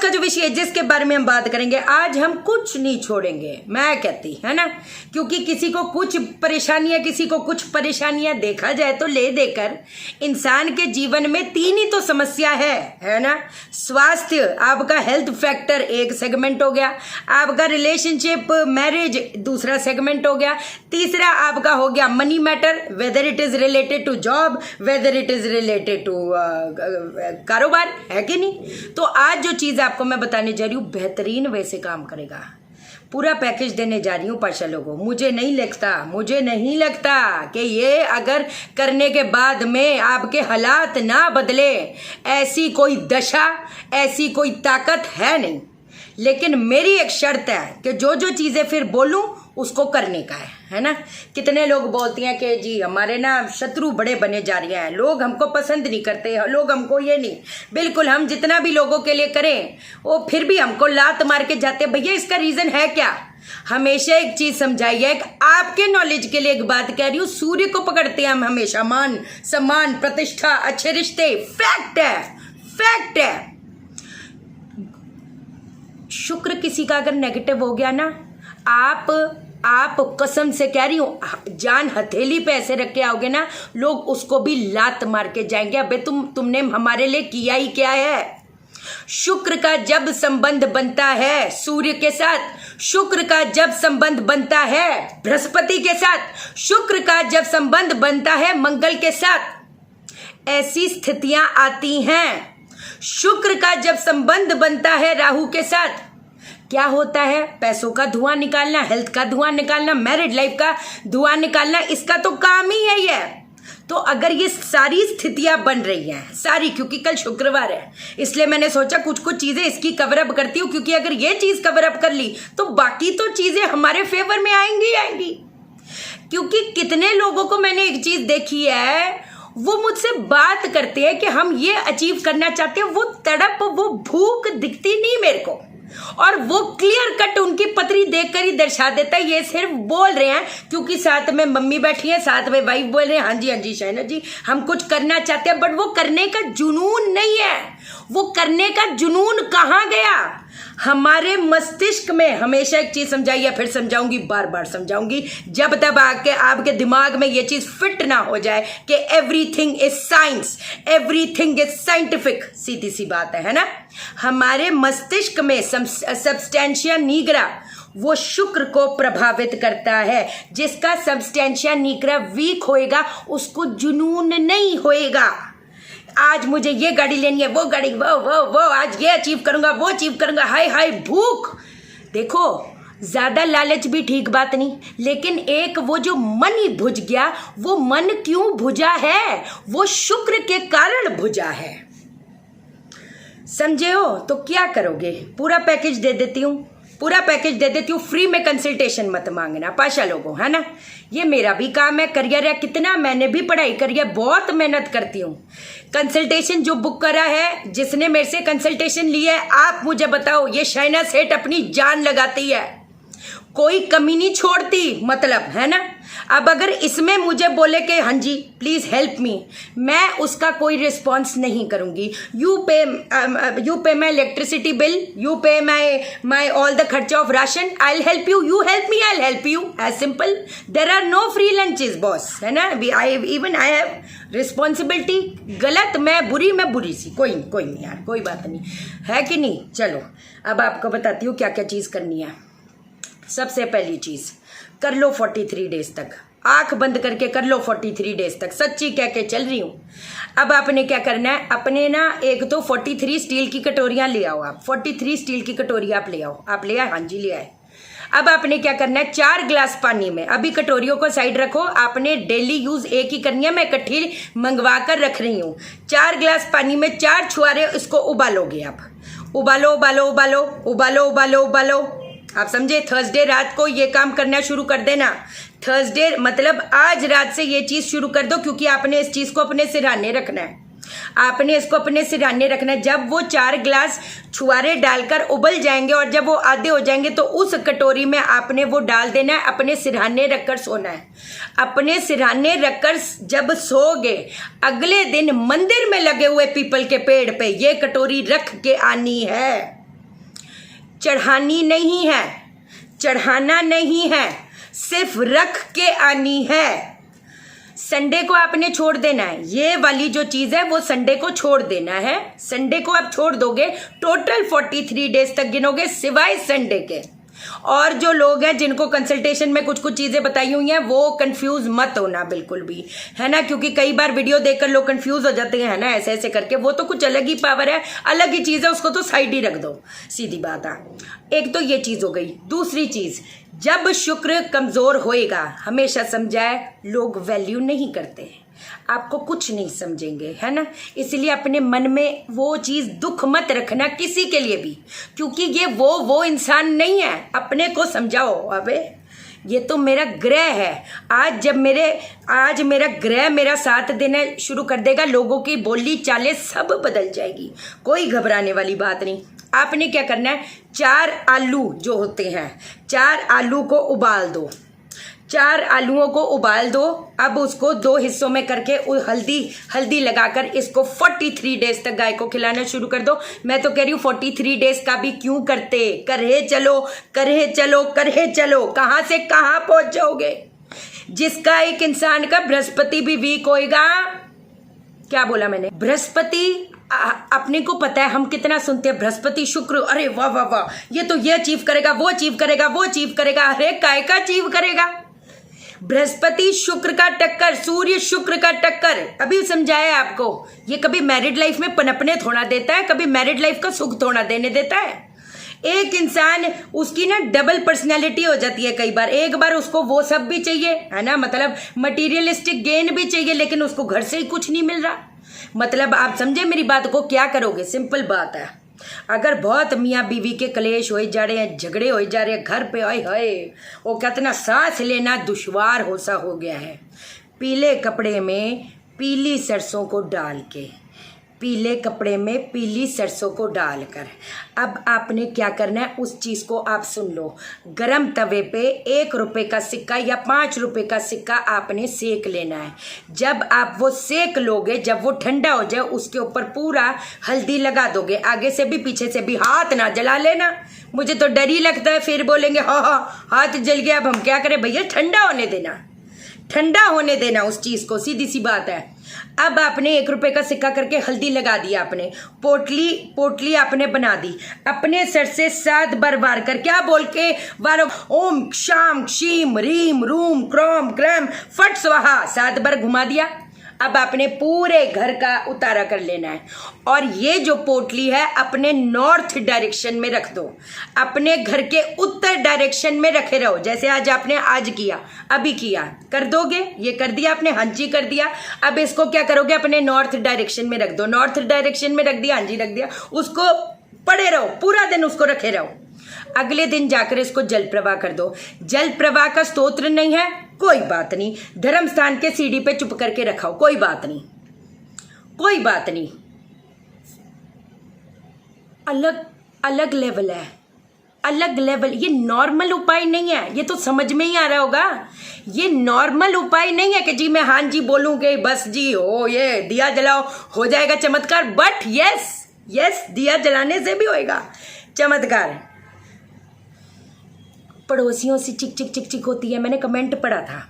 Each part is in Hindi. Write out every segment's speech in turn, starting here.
का जो विषय है जिसके बारे में हम बात करेंगे, आज हम कुछ नहीं छोड़ेंगे, मैं कहती है ना, क्योंकि किसी को कुछ परेशानियां, किसी को कुछ परेशानियां, देखा जाए तो ले देकर इंसान के जीवन में 3 ही तो समस्या है ना। स्वास्थ्य, आपका हेल्थ फैक्टर एक सेगमेंट हो गया, आपका रिलेशनशिप मैरिज दूसरा सेगमेंट हो गया, तीसरा आपका हो गया money matter, whether it is related to job, whether it is related to कारोबार, है कि नहीं। तो आज जो चीज आपको मैं बताने जा रही हूँ बेहतरीन वैसे काम करेगा, पूरा पैकेज देने जा रही हूँ पाशा लोगों। मुझे नहीं लगता कि ये अगर करने के बाद में आपके हालात ना बदले, ऐसी कोई दशा, ऐसी कोई ताकत है नहीं। लेकिन मेरी एक शर्त है कि जो जो चीजें फिर बोलूं उसको करने का है ना। कितने लोग बोलती हैं कि जी हमारे ना शत्रु बड़े बने जा रहे हैं, लोग हमको पसंद नहीं करते, लोग हमको ये नहीं, बिल्कुल हम जितना भी लोगों के लिए करें वो फिर भी हमको लात मार के जाते। भैया इसका रीजन है क्या? हमेशा एक चीज समझाइए, आपके नॉलेज के लिए एक बात कह रही हूँ, सूर्य को पकड़ते हैं हम हमेशा, मान सम्मान प्रतिष्ठा अच्छे रिश्ते, फैक्ट है। शुक्र किसी का अगर नेगेटिव हो गया ना, आप कसम से कह रही हूं, जान हथेली पे ऐसे रख के आओगे ना, लोग उसको भी लात मार के जाएंगे, अबे तुमने हमारे लिए किया ही क्या है। शुक्र का जब संबंध बनता है सूर्य के साथ, शुक्र का जब संबंध बनता है बृहस्पति के साथ, शुक्र का जब संबंध बनता है मंगल के साथ, ऐसी स्थितियां आती हैं। शुक्र का जब संबंध बनता है राहु के साथ, क्या होता है? पैसों का धुआं निकालना, हेल्थ का धुआं निकालना, मैरिड लाइफ का धुआं निकालना, इसका तो काम ही है ये। तो अगर ये सारी स्थितियां बन रही हैं, सारी, क्योंकि कल शुक्रवार है इसलिए मैंने सोचा कुछ चीजें इसकी कवरअप करती हूँ, क्योंकि अगर ये चीज कवरअप कर ली तो बाकी तो चीजें हमारे फेवर में आएंगी। क्योंकि कितने लोगों को मैंने एक चीज देखी है, वो मुझसे बात करते हैं कि हम ये अचीव करना चाहते हैं, वो तड़प, वो भूख दिखती नहीं मेरे को, और वो क्लियर कट उनकी पत्री देखकर ही दर्शा देता है ये सिर्फ बोल रहे हैं क्योंकि साथ में मम्मी बैठी है, साथ में वाइफ बोल रहे हैं, हाँ जी शैना जी हम कुछ करना चाहते हैं, बट वो करने का जुनून नहीं है। वो करने का जुनून कहाँ गया? हमारे मस्तिष्क में हमेशा एक चीज समझाइए, फिर समझाऊंगी, बार बार समझाऊंगी, जब तक आपके दिमाग में ये चीज फिट ना हो जाए कि everything is science, everything is scientific. सीधी सी बात है ना। हमारे मस्तिष्क में सब्सटेंशिया निग्रा वो शुक्र को प्रभावित करता है। जिसका सब्सटेंशिया निग्रा वीक होएगा उसको जुनून नहीं होएगा। आज मुझे ये गाड़ी लेनी है, वो गाड़ी, वो आज ये अचीव करूंगा, वो अचीव करूंगा, हाय भूख। देखो ज्यादा लालच भी ठीक बात नहीं, लेकिन एक वो जो मन ही भुज गया, वो मन क्यों भुजा है? वो शुक्र के कारण भुजा है। समझे हो? तो क्या करोगे? पूरा पैकेज दे देती हूँ, फ्री में कंसल्टेशन मत मांगना पाशा लोगों, है ना। ये मेरा भी काम है, करियर है, कितना मैंने भी पढ़ाई करी है, बहुत मेहनत करती हूँ। कंसल्टेशन जो बुक करा है, जिसने मेरे से कंसल्टेशन लिया है, आप मुझे बताओ, ये शाइना सेठ अपनी जान लगाती है, कोई कमी नहीं छोड़ती, मतलब, है ना। अब अगर इसमें मुझे बोले कि हाँ जी प्लीज हेल्प मी, मैं उसका कोई रिस्पॉन्स नहीं करूंगी। You pay my electricity bill, you pay my all the खर्चा of ration, I help you, you help me, I help you, as simple. There are no free lunches boss, है ना। I have responsibility. गलत, मैं बुरी सी, कोई नहीं यार, कोई बात नहीं, है कि नहीं। चलो अब आपको बताती हूँ क्या क्या चीज करनी है। सबसे पहली चीज, कर लो 43 डेज तक, आंख बंद करके कर लो 43 डेज तक, सच्ची कह के चल रही हूं। अब आपने क्या करना है, अपने ना एक तो 43 स्टील की कटोरियां ले आओ, आप 43 स्टील की कटोरी आप ले आओ, आप ले आए, हाँ जी ले आए। अब आपने क्या करना है, 4 गिलास पानी में, अभी कटोरियों को साइड रखो, आपने डेली यूज एक ही करनी है, मैं इकट्ठी मंगवा कर रख रही हूँ। 4 गिलास पानी में 4 छुआरे इसको उबालोगे आप, उबालो। आप समझे? थर्सडे रात को ये काम करना शुरू कर देना। थर्सडे मतलब आज रात से ये चीज शुरू कर दो, क्योंकि आपने इस चीज को अपने सिरहाने रखना है, आपने इसको अपने सिरहाने रखना है। जब वो 4 गिलास छुआरे डालकर उबल जाएंगे और जब वो आधे हो जाएंगे तो उस कटोरी में आपने वो डाल देना है, अपने सिरहाने रखकर सोना है। अपने सिरहाने रखकर जब सोगे, अगले दिन मंदिर में लगे हुए पीपल के पेड़ पे ये कटोरी रख के आनी है। चढ़ानी नहीं है, चढ़ाना नहीं है, सिर्फ रख के आनी है। संडे को आपने छोड़ देना है, ये वाली जो चीज़ है वो संडे को छोड़ देना है। संडे को आप छोड़ दोगे, टोटल 43 डेज तक गिनोगे सिवाय संडे के। और जो लोग हैं जिनको कंसल्टेशन में कुछ कुछ चीज़ें बताई हुई हैं वो कंफ्यूज मत होना बिल्कुल भी, है ना, क्योंकि कई बार वीडियो देखकर लोग कंफ्यूज हो जाते हैं, है ना, ऐसे ऐसे करके। वो तो कुछ अलग ही पावर है, अलग ही चीज़ है, उसको तो साइड ही रख दो, सीधी बात है। एक तो ये चीज़ हो गई। दूसरी चीज़, जब शुक्र कमज़ोर होएगा, हमेशा समझाए, लोग वैल्यू नहीं करते हैं, आपको कुछ नहीं समझेंगे, है ना। इसलिए अपने मन में वो चीज़ दुख मत रखना किसी के लिए भी, क्योंकि ये वो इंसान नहीं है। अपने को समझाओ, अबे ये तो मेरा ग्रह है। आज मेरा ग्रह मेरा साथ देना शुरू कर देगा, लोगों की बोली चालें सब बदल जाएगी, कोई घबराने वाली बात नहीं। आपने क्या करना है, 4 आलू जो होते हैं, 4 आलू को उबाल दो, 4 आलूओं को उबाल दो। अब उसको 2 हिस्सों में करके हल्दी लगाकर इसको 43 डेज तक गाय को खिलाना शुरू कर दो। मैं तो कह रही हूँ 43 डेज का भी क्यों करते, करे चलो, कहाँ से कहाँ पहुंच जाओगे। जिसका एक इंसान का बृहस्पति भी वीक होएगा, क्या बोला मैंने, बृहस्पति, अपने को पता है हम कितना सुनते हैं बृहस्पति शुक्र, अरे वाह वाह वाह, ये तो ये अचीव करेगा, वो अचीव करेगा, अरे काय का अचीव करेगा। बृहस्पति शुक्र का टक्कर, सूर्य शुक्र का टक्कर, अभी समझाया आपको। ये कभी मैरिड लाइफ में पनपने थोड़ा देता है, कभी मैरिड लाइफ का सुख थोड़ा देने देता है। एक इंसान, उसकी ना डबल पर्सनैलिटी हो जाती है कई बार। एक बार उसको वो सब भी चाहिए, है ना, मतलब मटीरियलिस्टिक गेन भी चाहिए, लेकिन उसको घर से ही कुछ नहीं मिल रहा। मतलब आप समझे मेरी बात को, क्या करोगे, सिंपल बात है। अगर बहुत मियाँ बीवी के कलेश हो जा रहे हैं, झगड़े हो जा रहे हैं घर पे, आए हाय, वो कितना सांस लेना दुश्वार हो सा हो गया है। पीले कपड़े में पीली सरसों को डाल के, पीले कपड़े में पीली सरसों को डालकर, अब आपने क्या करना है, उस चीज़ को आप सुन लो। गरम तवे पे 1 रुपए का सिक्का या 5 रुपए का सिक्का आपने सेक लेना है। जब आप वो सेक लोगे, जब वो ठंडा हो जाए, उसके ऊपर पूरा हल्दी लगा दोगे, आगे से भी पीछे से भी। हाथ ना जला लेना, मुझे तो डर ही लगता है, फिर बोलेंगे हाँ हाथ जल गया, अब हम क्या करें। भैया ठंडा होने देना, ठंडा होने देना उस चीज़ को, सीधी सी बात है। अब आपने 1 रुपए का सिक्का करके हल्दी लगा दिया, आपने पोटली आपने बना दी, अपने सर से 7 बार वार कर, क्या बोल के वारो, ओम शाम क्षीम रीम रूम क्रोम क्रम फट स्वाहा, 7 बार घुमा दिया। अब आपने पूरे घर का उतारा कर लेना है, और ये जो पोटली है अपने नॉर्थ डायरेक्शन में रख दो, अपने घर के उत्तर डायरेक्शन में रखे रहो। जैसे आज आपने आज किया, अभी किया, कर दोगे, ये कर दिया आपने, हाँ जी कर दिया। अब इसको क्या करोगे, अपने नॉर्थ डायरेक्शन में रख दो, नॉर्थ डायरेक्शन में रख दिया, हाँ जी रख दिया, उसको पड़े रहो, पूरा दिन उसको रखे रहो। अगले दिन जाकर इसको जल प्रवाह कर दो। जल प्रवाह का स्तोत्र नहीं है, कोई बात नहीं, धर्म स्थान के सीढ़ी पे चुप करके रखाओ, कोई बात नहीं, कोई बात नहीं। अलग अलग लेवल है, अलग लेवल। ये नॉर्मल उपाय नहीं है, ये तो समझ में ही आ रहा होगा। ये नॉर्मल उपाय नहीं है कि जी मैं हाँ जी बोलूंगे बस जी हो, ये दिया जलाओ हो जाएगा चमत्कार। बट यस दिया जलाने से भी होएगा चमत्कार। पड़ोसियों से चिक चिक चिक चिक होती है, मैंने कमेंट पढ़ा था,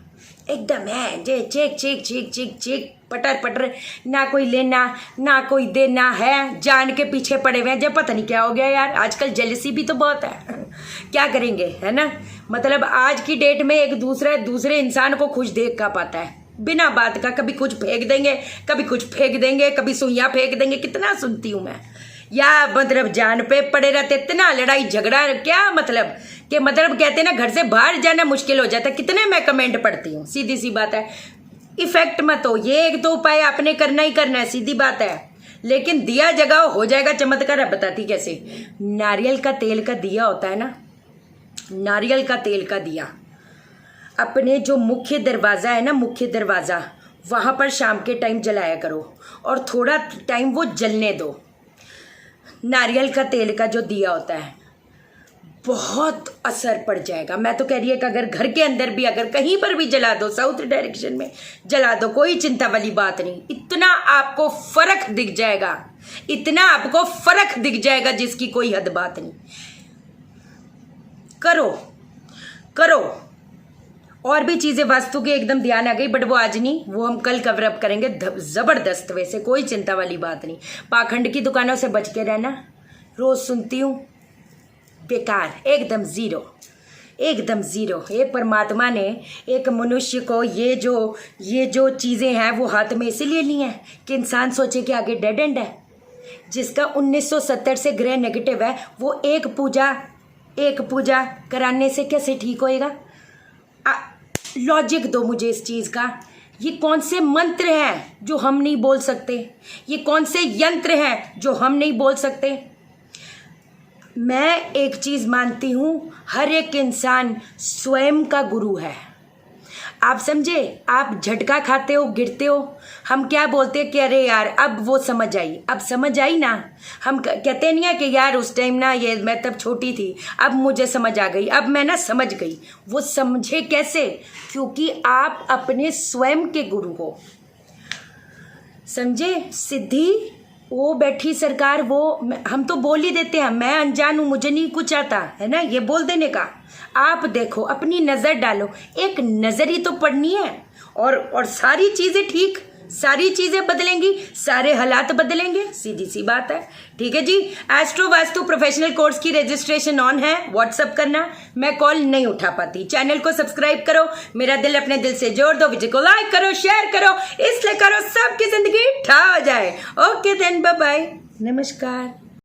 एकदम है जे चिक चिक चिक चिक चिक पटर पटर, ना कोई लेना ना कोई देना है, जान के पीछे पड़े हुए हैं। जब पता नहीं क्या हो गया यार, आजकल जेलसी भी तो बहुत है, क्या करेंगे, है ना। मतलब आज की डेट में एक दूसरे इंसान को खुश देख का पाता है बिना बात का, कभी कुछ फेंक देंगे, कभी कुछ फेंक देंगे, कभी सुइयाँ फेंक देंगे। कितना सुनती हूँ मैं, या मतलब जान पे पड़े रहते, इतना लड़ाई झगड़ा, क्या मतलब कि मतलब कहते हैं ना घर से बाहर जाना मुश्किल हो जाता है। कितने मैं कमेंट पढ़ती हूँ, सीधी सी बात है। इफेक्ट मत हो, ये 1-2 उपाय आपने करना ही करना है, सीधी बात है। लेकिन दिया जगाओ हो जाएगा चमत्कार। है बताती कैसे, नारियल का तेल का दिया होता है ना, नारियल का तेल का दिया अपने जो मुख्य दरवाज़ा है ना, मुख्य दरवाज़ा, वहाँ पर शाम के टाइम जलाया करो और थोड़ा टाइम वो जलने दो। नारियल का तेल का जो दिया होता है बहुत असर पड़ जाएगा। मैं तो कह रही है कि अगर घर के अंदर भी, अगर कहीं पर भी जला दो, साउथ डायरेक्शन में जला दो, कोई चिंता वाली बात नहीं। इतना आपको फर्क दिख जाएगा, इतना आपको फर्क दिख जाएगा जिसकी कोई हद बात नहीं। करो करो। और भी चीज़ें वास्तु के एकदम ध्यान आ गई, बट वो आज नहीं, वो हम कल कवर अप करेंगे ज़बरदस्त। वैसे कोई चिंता वाली बात नहीं। पाखंड की दुकानों से बच के रहना। रोज़ सुनती हूँ, बेकार, एकदम ज़ीरो, एकदम ज़ीरो। एक परमात्मा ने एक मनुष्य को ये जो चीज़ें हैं वो हाथ में इसीलिए ली हैं कि इंसान सोचे कि आगे डेड एंड है। जिसका 1970 से ग्रह नेगेटिव है, वो एक पूजा कराने से कैसे ठीक होएगा? लॉजिक दो मुझे इस चीज़ का। ये कौन से मंत्र हैं जो हम नहीं बोल सकते? ये कौन से यंत्र हैं जो हम नहीं बोल सकते? मैं एक चीज़ मानती हूँ, हर एक इंसान स्वयं का गुरु है। आप समझे? आप झटका खाते हो, गिरते हो, हम क्या बोलते हैं कि अरे यार अब वो समझ आई, अब समझ आई ना। हम कहते नहीं है कि यार उस टाइम ना ये मैं तब छोटी थी, अब मुझे समझ आ गई, अब मैं ना समझ गई। वो समझे कैसे? क्योंकि आप अपने स्वयं के गुरु हो। समझे? सिद्धि वो बैठी सरकार, वो हम तो बोल ही देते हैं मैं अनजान हूँ, मुझे नहीं कुछ आता है ना, ये बोल देने का। आप देखो, अपनी नज़र डालो, एक नज़र ही तो पड़नी है, और सारी चीज़ें ठीक, सारी चीज़ें बदलेंगी, सारे हालात बदलेंगे, सीधी सी बात है। ठीक है जी। एस्ट्रो वास्तु प्रोफेशनल कोर्स की रजिस्ट्रेशन ऑन है, व्हाट्सअप करना, मैं कॉल नहीं उठा पाती। चैनल को सब्सक्राइब करो, मेरा दिल अपने दिल से जोड़ दो, वीडियो को लाइक करो, शेयर करो, इसलिए करो सबकी जिंदगी ठा हो जाए। ओके देन, बाय बाय, नमस्कार।